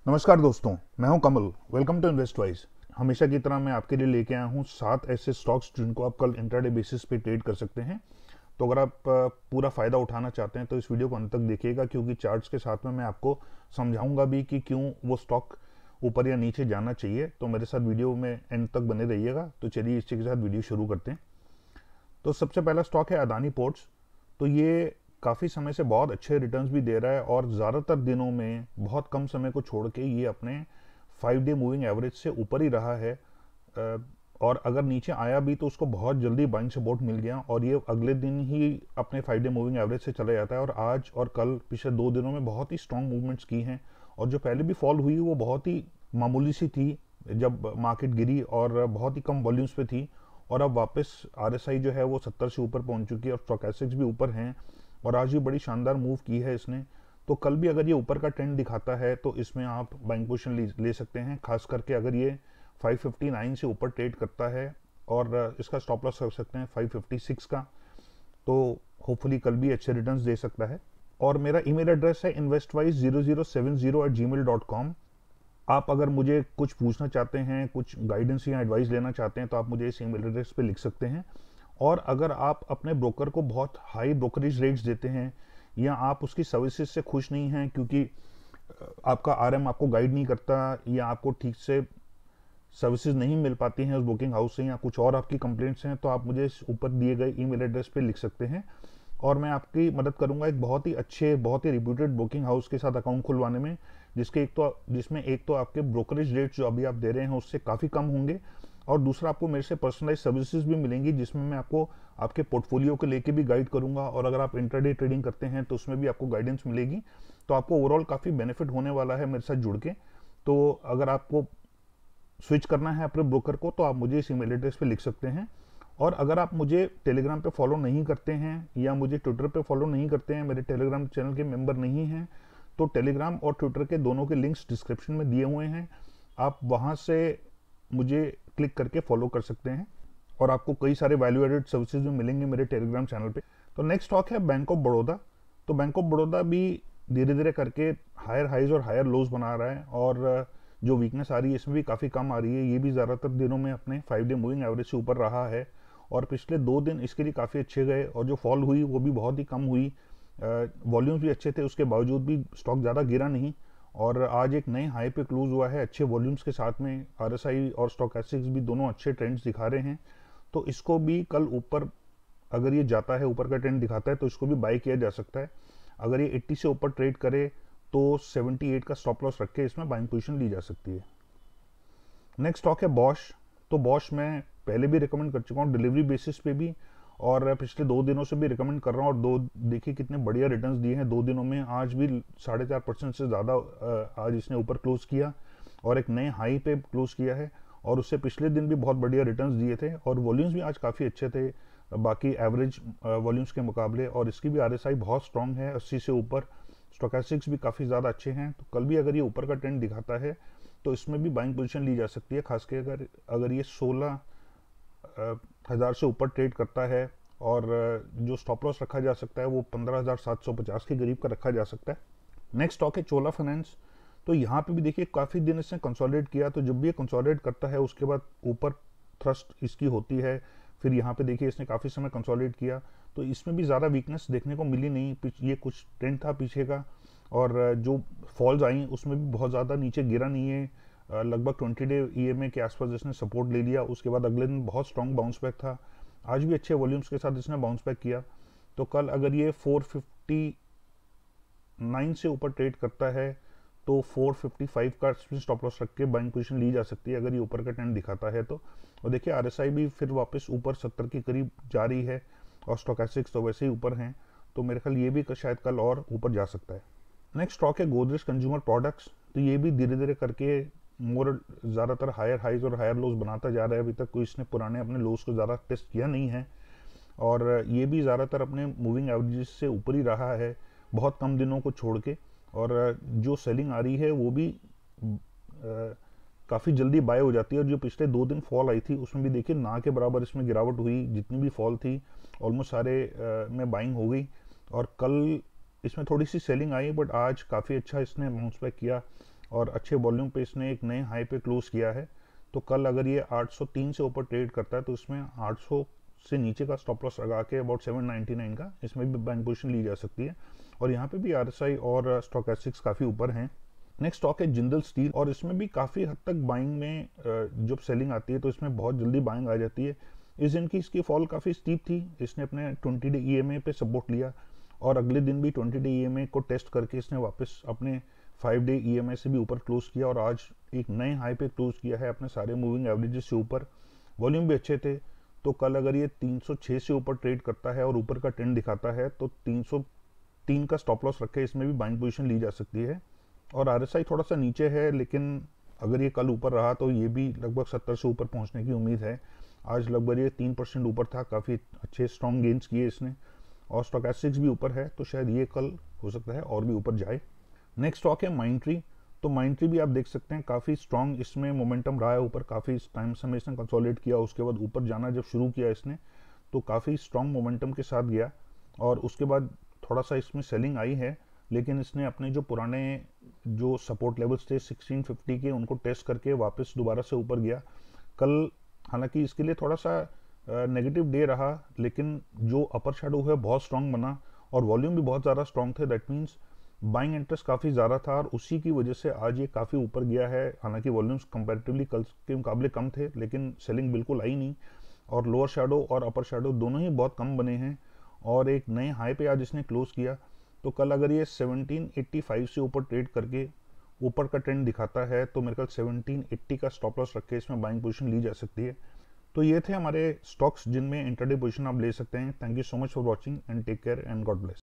नमस्कार दोस्तों, मैं हूं कमल। Welcome to इन्वेस्टवाइज। हमेशा की तरह मैं आपके लिए लेके आया हूं 7 ऐसे स्टॉक्स जिनको आप कल इंट्राडे बेसिस पे ट्रेड कर सकते हैं। तो अगर आप पूरा फ़ायदा उठाना चाहते हैं तो इस वीडियो को अंत तक देखिएगा, क्योंकि चार्ट्स के साथ में मैं आपको समझाऊंगा भी कि क्यों वो स्टॉक ऊपर या नीचे जाना चाहिए। तो मेरे साथ वीडियो में एंड तक बने रहिएगा। तो चलिए इसी के साथ वीडियो शुरू करते हैं। तो सबसे पहला स्टॉक है अदानी पोर्ट्स। तो ये काफ़ी समय से बहुत अच्छे रिटर्न्स भी दे रहा है और ज़्यादातर दिनों में बहुत कम समय को छोड़ के ये अपने 5 डे मूविंग एवरेज से ऊपर ही रहा है। और अगर नीचे आया भी तो उसको बहुत जल्दी बाइंग सपोर्ट मिल गया और ये अगले दिन ही अपने 5 डे मूविंग एवरेज से चला जाता है। और आज और कल पिछले 2 दिनों में बहुत ही स्ट्रॉन्ग मूवमेंट्स की हैं। और जो पहले भी फॉल हुई वो बहुत ही मामूली सी थी जब मार्केट गिरी और बहुत ही कम वॉल्यूम्स पे थी। और अब वापस आरएसआई जो है वो 70 से ऊपर पहुंच चुकी है और स्टॉकेस्टिक्स भी ऊपर हैं। और आज भी बड़ी शानदार मूव की है इसने। तो कल भी अगर ये ऊपर का ट्रेंड दिखाता है तो इसमें आप बाइंग पोजीशन ले सकते हैं, खास करके अगर ये 559 से ऊपर ट्रेड करता है। और इसका स्टॉप लॉस कर सकते हैं 556 का। तो होपफुली कल भी अच्छे रिटर्न्स दे सकता है। और मेरा ईमेल एड्रेस है investwise0070@gmail.com। आप अगर मुझे कुछ पूछना चाहते हैं, कुछ गाइडेंस या एडवाइस लेना चाहते हैं तो आप मुझे इस ईमेल एड्रेस पे लिख सकते हैं। और अगर आप अपने ब्रोकर को बहुत हाई ब्रोकरेज रेट्स देते हैं या आप उसकी सर्विसेज से खुश नहीं हैं, क्योंकि आपका आरएम आपको गाइड नहीं करता या आपको ठीक से सर्विसेज नहीं मिल पाती हैं उस बुकिंग हाउस से, या कुछ और आपकी कंप्लेंट्स हैं, तो आप मुझे इस ऊपर दिए गए ईमेल एड्रेस पे लिख सकते हैं और मैं आपकी मदद करूंगा एक बहुत ही अच्छे, बहुत ही रिप्यूटेड बुकिंग हाउस के साथ अकाउंट खुलवाने में, जिसमें एक तो आपके ब्रोकरेज रेट जो अभी आप दे रहे हैं उससे काफ़ी कम होंगे, और दूसरा आपको मेरे से पर्सनलाइज सर्विसेज भी मिलेंगी जिसमें मैं आपको आपके पोर्टफोलियो को लेके भी गाइड करूंगा। और अगर आप इंट्राडे ट्रेडिंग करते हैं तो उसमें भी आपको गाइडेंस मिलेगी। तो आपको ओवरऑल काफ़ी बेनिफिट होने वाला है मेरे साथ जुड़ के। तो अगर आपको स्विच करना है अपने ब्रोकर को तो आप मुझे इस ईमेल एड्रेस पे लिख सकते हैं। और अगर आप मुझे टेलीग्राम पे फॉलो नहीं करते हैं या मुझे ट्विटर पे फॉलो नहीं करते हैं, मेरे टेलीग्राम चैनल के मेंबर नहीं हैं, तो टेलीग्राम और ट्विटर के दोनों के लिंक्स डिस्क्रिप्शन में दिए हुए हैं। आप वहाँ से मुझे क्लिक करके फॉलो कर सकते हैं और आपको कई सारे वैल्यू एडेड सर्विसेज भी मिलेंगे मेरे टेलीग्राम चैनल पे। तो नेक्स्ट स्टॉक है बैंक ऑफ बड़ौदा। तो बैंक ऑफ बड़ौदा भी धीरे धीरे करके हायर हाइज और हायर लोज बना रहा है और जो वीकनेस आ रही है इसमें भी काफ़ी कम आ रही है। ये भी ज़्यादातर दिनों में अपने 5 डे मूविंग एवरेज से ऊपर रहा है और पिछले 2 दिन इसके लिए काफ़ी अच्छे गए और जो फॉल हुई वो भी बहुत ही कम हुई। वॉल्यूम्स भी अच्छे थे, उसके बावजूद भी स्टॉक ज़्यादा गिरा नहीं और आज एक नए हाई पे क्लोज हुआ है अच्छे वॉल्यूम्स के साथ में। आरएसआई और स्टॉकेस्टिक्स भी दोनों अच्छे ट्रेंड्स दिखा रहे हैं। तो इसको भी कल ऊपर अगर ये जाता है, ऊपर का ट्रेंड दिखाता है, तो इसको भी बाई किया जा सकता है। अगर ये 80 से ऊपर ट्रेड करे तो 78 का स्टॉप लॉस रख के इसमें बाइंग पोजीशन ली जा सकती है। नेक्स्ट स्टॉक है बॉश। तो बॉश मैं पहले भी रिकमेंड कर चुका हूँ डिलीवरी बेसिस पे भी, और पिछले 2 दिनों से भी रिकमेंड कर रहा हूँ। और देखिए कितने बढ़िया रिटर्न्स दिए हैं 2 दिनों में। आज भी 4.5% से ज़्यादा आज इसने ऊपर क्लोज किया और एक नए हाई पे क्लोज किया है। और उससे पिछले दिन भी बहुत बढ़िया रिटर्न्स दिए थे और वॉल्यूम्स भी आज काफ़ी अच्छे थे बाकी एवरेज वॉल्यूम्स के मुकाबले। और इसकी भी आरएसआई बहुत स्ट्रॉन्ग है 80 से ऊपर। स्टोकेस्टिक्स भी काफ़ी ज़्यादा अच्छे हैं। तो कल भी अगर ये ऊपर का ट्रेंड दिखाता है तो इसमें भी बाइंग पोजीशन ली जा सकती है, खासकर अगर ये 16,000 से ऊपर ट्रेड करता है। और जो स्टॉप लॉस रखा जा सकता है वो 15,750 के करीब का रखा जा सकता है। नेक्स्ट स्टॉक है चोला फाइनेंस। तो यहाँ पे भी देखिए काफ़ी दिन इसने कंसोलिडेट किया। तो जब भी ये कंसोलिडेट करता है उसके बाद ऊपर थ्रस्ट इसकी होती है। फिर यहाँ पे देखिए इसने काफ़ी समय कंसोलिडेट किया तो इसमें भी ज़्यादा वीकनेस देखने को मिली नहीं। ये कुछ ट्रेंड था पीछे का और जो फॉल्स आई उसमें भी बहुत ज़्यादा नीचे गिरा नहीं है। लगभग 20 डे ईएमए के आसपास इसने सपोर्ट ले लिया। उसके बाद अगले दिन बहुत स्ट्रॉन्ग बाउंस बैक था। आज भी अच्छे वॉल्यूम्स के साथ इसने बाउंस बैक किया। तो कल अगर ये 459 से ऊपर ट्रेड करता है तो 455 का स्टॉप लॉस रख के बाइंग पोजीशन ली जा सकती है अगर ये ऊपर का ट्रेंड दिखाता है तो। और देखिए आरएसआई भी फिर वापस ऊपर 70 के करीब जा रही है और स्टोकेस्टिक्स तो वैसे ही ऊपर हैं। तो मेरे ख्याल ये भी शायद कल और ऊपर जा सकता है। नेक्स्ट स्टॉक है गोदरेज कंज्यूमर प्रोडक्ट्स। तो ये भी धीरे धीरे करके ज़्यादातर हायर हाइज और हायर लोज बनाता जा रहा है। अभी तक कोई इसने पुराने अपने लोज को ज़्यादा टेस्ट किया नहीं है और ये भी ज़्यादातर अपने मूविंग एवरेजेस से ऊपर ही रहा है बहुत कम दिनों को छोड़ के। और जो सेलिंग आ रही है वो भी काफ़ी जल्दी बाय हो जाती है। और जो पिछले 2 दिन फॉल आई थी उसमें भी देखिए ना के बराबर इसमें गिरावट हुई। जितनी भी फॉल थी ऑलमोस्ट सारे में बाइंग हो गई। और कल इसमें थोड़ी सी सेलिंग आई बट आज काफ़ी अच्छा इसने बाउंस बैक किया। और अच्छे वॉल्यूम पे इसने एक नए हाई पे क्लोज किया है। तो कल अगर ये 803 से ऊपर ट्रेड करता है तो इसमें 800 से नीचे का स्टॉप लॉस लगा के अबाउट 799 का इसमें भी बाइंग पोजीशन ली जा सकती है। और यहाँ पे भी आरएसआई और स्टॉकेस्टिक्स काफ़ी ऊपर हैं। नेक्स्ट स्टॉक है जिंदल स्टील, और इसमें भी काफ़ी हद तक बाइंग में जब सेलिंग आती है तो इसमें बहुत जल्दी बाइंग आ जाती है। इस दिन की इसकी फॉल काफ़ी स्टीप थी, इसने अपने 20 डे ईएमए पे सपोर्ट लिया और अगले दिन भी 20 डे ईएमए को टेस्ट करके इसने वापस अपने 5 डे ईएमए से भी ऊपर क्लोज किया और आज एक नए हाई पे क्लोज किया है अपने सारे मूविंग एवरेजेस से ऊपर। वॉल्यूम भी अच्छे थे, तो कल अगर ये 306 से ऊपर ट्रेड करता है और ऊपर का ट्रेंड दिखाता है तो 303 का स्टॉप लॉस रखे इसमें भी बाइंग पोजीशन ली जा सकती है। और आरएसआई थोड़ा सा नीचे है, लेकिन अगर ये कल ऊपर रहा तो ये भी लगभग 70 से ऊपर पहुंचने की उम्मीद है। आज लगभग ये 3% ऊपर था, काफ़ी अच्छे स्ट्रॉन्ग गेन्स किए इसने। और स्टॉकेस्टिक्स भी ऊपर है, तो शायद ये कल हो सकता है और भी ऊपर जाए। नेक्स्ट स्टॉक है माइंडट्री। तो माइंडट्री भी आप देख सकते हैं काफ़ी स्ट्रॉन्ग इसमें मोमेंटम रहा है ऊपर, काफ़ी टाइम समय इसने कंसोलिडेट किया, उसके बाद ऊपर जाना जब शुरू किया इसने तो काफ़ी स्ट्रॉन्ग मोमेंटम के साथ गया और उसके बाद थोड़ा सा इसमें सेलिंग आई है, लेकिन इसने अपने जो पुराने जो सपोर्ट लेवल्स थे 1650 के उनको टेस्ट करके वापस दोबारा से ऊपर गया। कल हालांकि इसके लिए थोड़ा सा नेगेटिव डे रहा, लेकिन जो अपर शेडो है बहुत स्ट्रांग बना और वॉल्यूम भी बहुत ज़्यादा स्ट्रांग थे। दैट मीन्स बाइंग इंटरेस्ट काफ़ी ज़्यादा था और उसी की वजह से आज ये काफ़ी ऊपर गया है। हालांकि वॉल्यूम्स कंपैरेटिवली कल के मुकाबले कम थे, लेकिन सेलिंग बिल्कुल आई नहीं और लोअर शेडो और अपर शेडो दोनों ही बहुत कम बने हैं और एक नए हाई पे आज इसने क्लोज किया। तो कल अगर ये 1785 से ऊपर ट्रेड करके ऊपर का ट्रेंड दिखाता है तो मेरे ख्याल 1780 का स्टॉप लॉस रख के इसमें बाइंग पोजीशन ली जा सकती है। तो ये थे हमारे स्टॉक्स जिनमें इंट्राडे पोजीशन आप ले सकते हैं। Thank you so much for watching and take care and God bless.